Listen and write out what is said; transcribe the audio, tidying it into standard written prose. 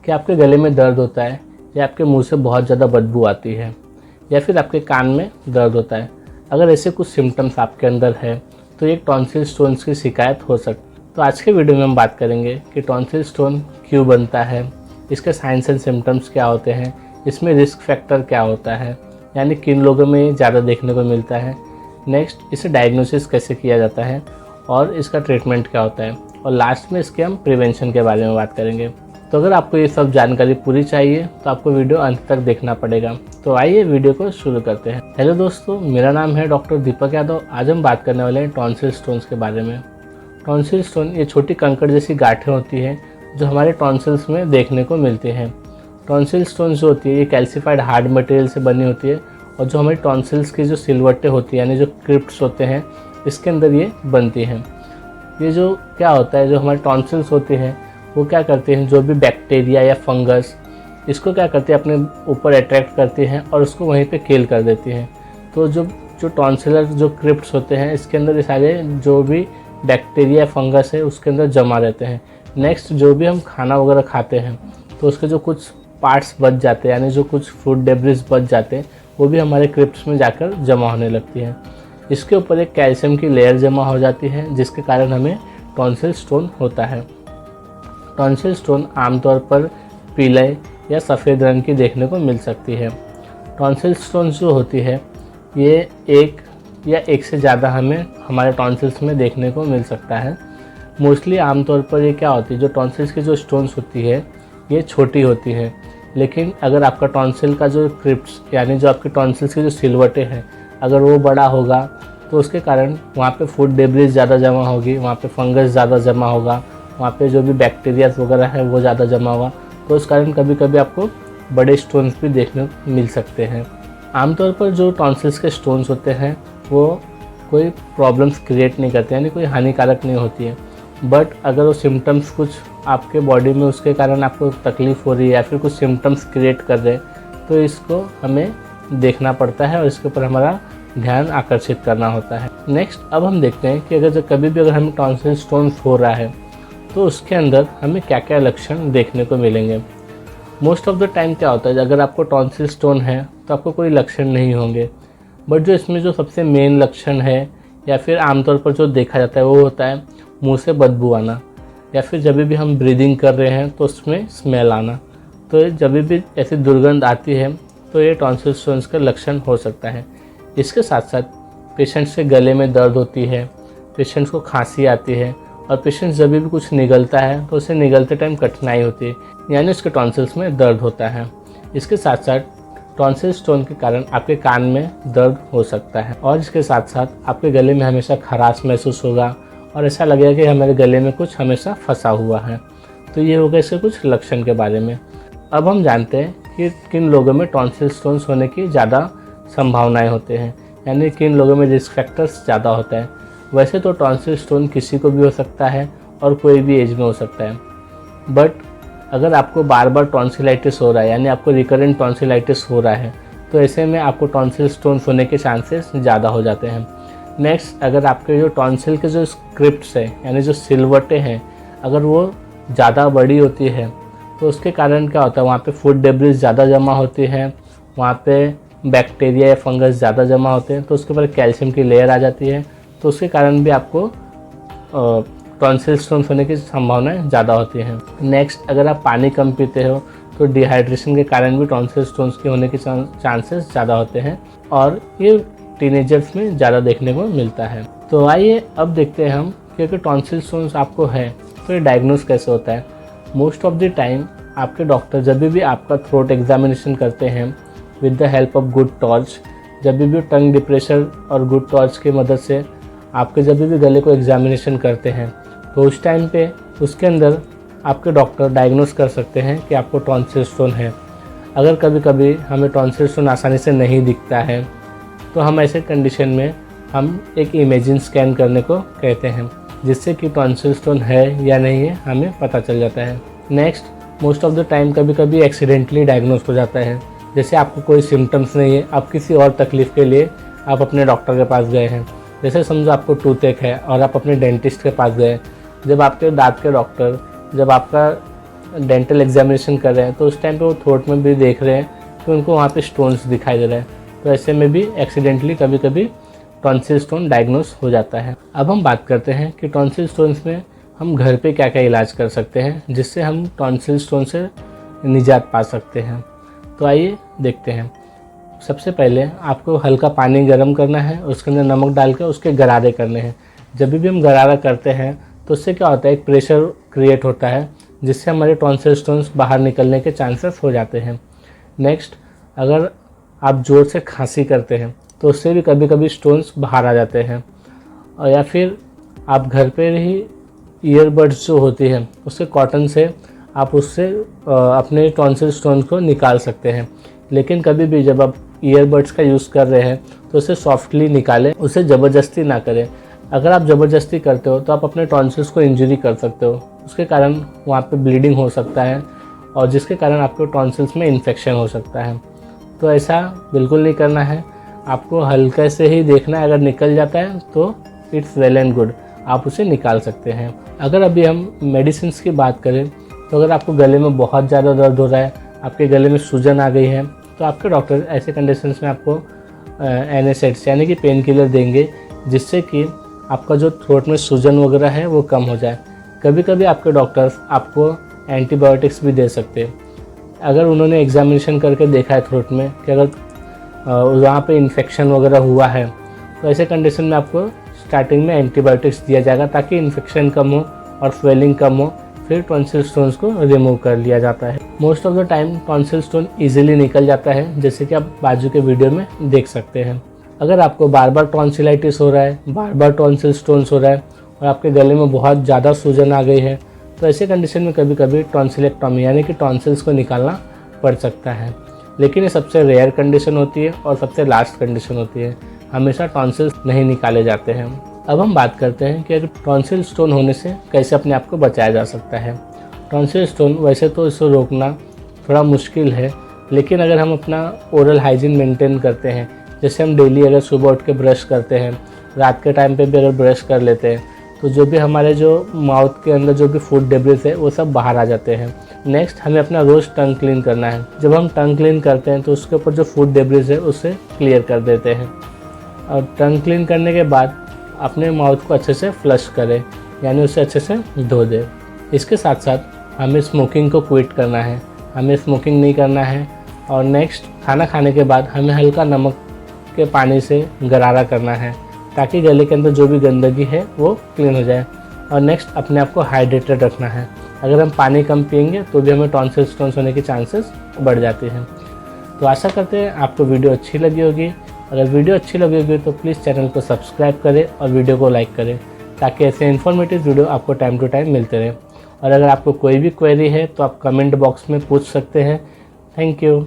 कि आपके गले में दर्द होता है, या आपके मुंह से बहुत ज़्यादा बदबू आती है, या फिर आपके कान में दर्द होता है। अगर ऐसे कुछ सिम्टम्स आपके अंदर है तो ये टॉन्सिल स्टोन्स की शिकायत हो सकती है। तो आज के वीडियो में हम बात करेंगे कि टॉन्सिल स्टोन क्यों बनता है, इसके साइंस एंड सिम्टम्स क्या होते हैं, इसमें रिस्क फैक्टर क्या होता है, यानी किन लोगों में ज़्यादा देखने को मिलता है, नेक्स्ट इसे डायग्नोसिस कैसे किया जाता है और इसका ट्रीटमेंट क्या होता है, और लास्ट में इसके हम प्रिवेंशन के बारे में बात करेंगे। तो अगर आपको ये सब जानकारी पूरी चाहिए तो आपको वीडियो अंत तक देखना पड़ेगा। तो आइए वीडियो को शुरू करते हैं। हेलो दोस्तों, मेरा नाम है डॉक्टर दीपक यादव। आज हम बात करने वाले हैं टॉन्सिल स्टोन्स के बारे में। टॉन्सिल स्टोन ये छोटी कंकड़ जैसी गांठें होती हैं जो हमारे टॉन्सिल्स में देखने को मिलती हैं। टॉन्सिल स्टोन जो होती है ये कैल्सिफाइड हार्ड मटेरियल से बनी होती है, और जो हमारी टॉन्सिल्स की जो सिलवटें होती हैं, यानी जो क्रिप्ट्स होते हैं, इसके अंदर ये बनती हैं। ये जो क्या होता है, जो हमारे टॉन्सिल्स होते हैं वो क्या करते हैं, जो भी बैक्टीरिया या फंगस इसको क्या करते हैं, अपने ऊपर अट्रैक्ट करती हैं और उसको वहीं पे किल कर देती हैं। तो जो टॉन्सिलर जो क्रिप्ट्स होते हैं, इसके अंदर ये सारे जो भी बैक्टीरिया फंगस है उसके अंदर जमा रहते हैं। नेक्स्ट जो भी हम खाना वगैरह खाते हैं तो उसके जो कुछ पार्ट्स बच जाते हैं, यानी जो कुछ फूड डेब्रिस बच जाते हैं, वो भी हमारे क्रिप्ट्स में जाकर जमा होने लगती हैं। इसके ऊपर एक कैल्शियम की लेयर जमा हो जाती है, जिसके कारण हमें टॉन्सिल स्टोन होता है। टॉन्सिल स्टोन आमतौर पर पीले या सफ़ेद रंग की देखने को मिल सकती है। टॉन्सिल स्टोन जो होती है ये एक या एक से ज़्यादा हमें हमारे टॉन्सिल्स में देखने को मिल सकता है। मोस्टली आमतौर पर ये क्या होती है, जो टॉन्सिल्स की जो स्टोन्स होती है ये छोटी होती है, लेकिन अगर आपका टॉन्सिल का जो क्रिप्ट्स यानी जो आपके टॉन्सिल्स की जो सिलवटें हैं अगर वो बड़ा होगा तो उसके कारण वहाँ पे फूड डेब्रिस ज़्यादा जमा होगी, वहाँ पे फंगस ज़्यादा जमा होगा, वहाँ पे जो भी बैक्टीरिया वगैरह है वो ज़्यादा जमा होगा। तो उस कारण कभी कभी आपको बड़े स्टोन्स भी देखने को मिल सकते हैं। आमतौर पर जो टॉन्सिल्स के स्टोन्स होते हैं वो कोई प्रॉब्लम्स क्रिएट नहीं करते, यानी कोई हानिकारक नहीं होती है। बट अगर वो सिम्टम्स कुछ आपके बॉडी में उसके कारण आपको तकलीफ़ हो रही है या फिर कुछ सिम्टम्स क्रिएट कर रहे हैं तो इसको हमें देखना पड़ता है और इसके ऊपर हमारा ध्यान आकर्षित करना होता है। नेक्स्ट अब हम देखते हैं कि अगर कभी भी अगर हमें टॉन्सिल स्टोन्स हो रहा है तो उसके अंदर हमें क्या क्या लक्षण देखने को मिलेंगे। मोस्ट ऑफ द टाइम क्या होता है, अगर आपको टॉन्सिल स्टोन है तो आपको कोई लक्षण नहीं होंगे, बट जो इसमें जो सबसे मेन लक्षण है या फिर आमतौर पर जो देखा जाता है वो होता है मुंह से बदबू आना, या फिर जब भी हम ब्रीदिंग कर रहे हैं तो उसमें स्मेल आना। तो जब भी ऐसी दुर्गंध आती है तो ये टॉन्सिल स्टोन्स का लक्षण हो सकता है। इसके साथ साथ पेशेंट्स के गले में दर्द होती है, पेशेंट्स को खांसी आती है, और पेशेंट जब भी कुछ निगलता है तो उसे निगलते टाइम कठिनाई होती है, यानी उसके टॉन्सिल्स में दर्द होता है। इसके साथ साथ टॉन्सिल स्टोन के कारण आपके कान में दर्द हो सकता है, और इसके साथ साथ आपके गले में हमेशा खराश महसूस होगा और ऐसा लगेगा कि हमारे गले में कुछ हमेशा फंसा हुआ है। तो ये हो गया इसके कुछ लक्षण के बारे में। अब हम जानते हैं कि किन लोगों में टॉन्सिल स्टोन्स होने की ज़्यादा संभावनाएं होते हैं, यानी किन लोगों में रिस्क फैक्टर्स ज़्यादा होता है। वैसे तो टॉन्सिल स्टोन किसी को भी हो सकता है और कोई भी एज में हो सकता है, बट अगर आपको बार बार टॉन्सिलाइटिस हो रहा है, यानी आपको रिकरेंट टॉन्सिलाइटिस हो रहा है, तो ऐसे में आपको टॉन्सिल स्टोन्स होने के चांसेस ज़्यादा हो जाते हैं। नेक्स्ट, अगर आपके जो टॉन्सिल के जो स्क्रिप्ट्स है यानी जो सिलवटें हैं अगर वो ज़्यादा बड़ी होती है तो उसके कारण क्या होता है, वहाँ पे फूड डेब्रिस ज़्यादा जमा होती है, वहाँ पे बैक्टीरिया या फंगस ज़्यादा जमा होते हैं, तो उसके ऊपर कैल्शियम की लेयर आ जाती है, तो उसके कारण भी आपको टॉन्सिल स्टोन्स होने की संभावनाएं ज़्यादा होती हैं। नेक्स्ट, अगर आप पानी कम पीते हो तो डिहाइड्रेशन के कारण भी टॉन्सिल स्टोन्स के होने के चांसेस ज़्यादा होते हैं, और ये टीनेजर्स में ज़्यादा देखने को मिलता है। तो आइए अब देखते हैं हम कि अगर टॉन्सिल स्टोन्स आपको है तो ये डायग्नोस कैसे होता है। मोस्ट ऑफ द टाइम आपके डॉक्टर जब भी आपका थ्रोट एग्जामिनेशन करते हैं with the help of good torch, जब भी टंग डिप्रेशर और गुड टॉर्च की मदद से आपके जब भी गले को एग्जामिनेशन करते हैं तो उस टाइम पे उसके अंदर आपके डॉक्टर डायग्नोस कर सकते हैं कि आपको टॉन्सिल स्टोन है। अगर कभी कभी हमें टॉन्सिल स्टोन आसानी से नहीं दिखता है तो हम ऐसे कंडीशन में हम एक इमेजिंग स्कैन करने को कहते हैं, जिससे कि टॉन्सिल स्टोन है या नहीं है हमें पता चल जाता है। Next, most of the time कभी कभी एक्सीडेंटली डायग्नोस हो जाता है, जैसे आपको कोई सिम्टम्स नहीं है, आप किसी और तकलीफ़ के लिए आप अपने डॉक्टर के पास गए हैं। जैसे समझो आपको टूथ एक है और आप अपने डेंटिस्ट के पास गए, जब आपके दांत के डॉक्टर जब आपका डेंटल एग्जामिनेशन कर रहे हैं तो उस टाइम पे वो थ्रोट में भी देख रहे हैं कि उनको वहाँ पे स्टोन्स दिखाई दे रहे हैं, तो ऐसे में भी एक्सीडेंटली कभी कभी टॉन्सिल स्टोन डायग्नोस हो जाता है। अब हम बात करते हैं कि टॉन्सिल स्टोन्स में हम घर पे क्या क्या इलाज कर सकते हैं जिससे हम टॉन्सिल स्टोन से निजात पा सकते हैं। तो आइए देखते हैं। सबसे पहले आपको हल्का पानी गर्म करना है, उसके अंदर नमक डाल के उसके गरारे करने हैं। जब भी हम गरारा करते हैं तो उससे क्या होता है, एक प्रेशर क्रिएट होता है जिससे हमारे टॉन्सिल स्टोन्स बाहर निकलने के चांसेस हो जाते हैं। नेक्स्ट, अगर आप ज़ोर से खांसी करते हैं तो उससे भी कभी कभी स्टोन्स बाहर आ जाते हैं। और या फिर आप घर पे ही ईयरबड्स जो होती है उसके कॉटन से आप उससे अपने टॉन्सिल स्टोन को निकाल सकते हैं। लेकिन कभी भी जब आप ईयरबड्स का यूज़ कर रहे हैं तो उसे सॉफ्टली निकालें, उसे ज़बरदस्ती ना करें। अगर आप ज़बरदस्ती करते हो तो आप अपने टॉन्सिल्स को इंजरी कर सकते हो, उसके कारण वहाँ पे ब्लीडिंग हो सकता है और जिसके कारण आपके टॉन्सिल्स में इन्फेक्शन हो सकता है। तो ऐसा बिल्कुल नहीं करना है, आपको हल्के से ही देखना है। अगर निकल जाता है तो इट्स वेल एंड गुड, आप उसे निकाल सकते हैं। अगर अभी हम मेडिसिन की बात करें तो अगर आपको गले में बहुत ज़्यादा दर्द हो रहा है, आपके गले में सूजन आ गई है, तो आपके डॉक्टर ऐसे कंडीशंस में आपको एनेसेट्स यानी कि पेन किलर देंगे जिससे कि आपका जो थ्रोट में सूजन वगैरह है वो कम हो जाए। कभी कभी आपके डॉक्टर्स आपको एंटीबायोटिक्स भी दे सकते हैं। अगर उन्होंने एग्जामिनेशन करके देखा है थ्रोट में कि अगर वहाँ पे इन्फेक्शन वगैरह हुआ है तो ऐसे कंडीशन में आपको स्टार्टिंग में एंटीबायोटिक्स दिया जाएगा ताकि इन्फेक्शन कम हो और स्वेलिंग कम हो, फिर टॉन्सिल स्टोन्स को रिमूव कर लिया जाता है। Most of the time tonsil stone easily निकल जाता है, जैसे कि आप बाजू के वीडियो में देख सकते हैं। अगर आपको बार बार टॉन्सिलाइटिस हो रहा है, बार बार टॉन्सिल स्टोन्स हो रहा है और आपके गले में बहुत ज़्यादा सूजन आ गई है तो ऐसे कंडीशन में कभी कभी टॉन्सिलेक्टॉमी यानी कि टॉन्सिल्स को निकालना पड़ सकता है। लेकिन ये सबसे रेयर कंडीशन होती है और सबसे लास्ट कंडीशन होती है, हमेशा टॉन्सिल्स नहीं निकाले जाते हैं। अब हम बात करते हैं कि अगर टॉन्सिल स्टोन होने से कैसे अपने आप को बचाया जा सकता है। टॉन्सिल स्टोन वैसे तो इसे रोकना थोड़ा मुश्किल है, लेकिन अगर हम अपना ओरल हाइजीन मेंटेन करते हैं, जैसे हम डेली अगर सुबह उठ के ब्रश करते हैं, रात के टाइम पे भी अगर ब्रश कर लेते हैं तो जो भी हमारे जो माउथ के अंदर जो भी फूड डेब्रिस है वो सब बाहर आ जाते हैं। नेक्स्ट, हमें अपना रोज़ टंग क्लीन करना है। जब हम टंग क्लीन करते हैं तो उसके ऊपर जो फूड डेब्रिस है उसे क्लियर कर देते हैं। और टंग क्लीन करने के बाद अपने माउथ को अच्छे से फ्लश करें, यानी उसे अच्छे से धो दें। इसके साथ साथ हमें स्मोकिंग को क्विट करना है, हमें स्मोकिंग नहीं करना है। और नेक्स्ट, खाना खाने के बाद हमें हल्का नमक के पानी से गरारा करना है ताकि गले के अंदर जो भी गंदगी है वो क्लीन हो जाए। और नेक्स्ट, अपने आप को हाइड्रेटेड रखना है। अगर हम पानी कम पिएंगे तो भी हमें टॉन्सिल स्टोन्स होने की चांसेस बढ़ जाते हैं। तो आशा करते हैं आपको वीडियो अच्छी लगी होगी। अगर वीडियो अच्छी लगी होगी तो प्लीज़ चैनल को सब्सक्राइब करें और वीडियो को लाइक करें ताकि ऐसे इन्फॉर्मेटिव वीडियो आपको टाइम टू टाइम मिलते रहें। और अगर आपको कोई भी क्वेरी है तो आप कमेंट बॉक्स में पूछ सकते हैं। Thank you.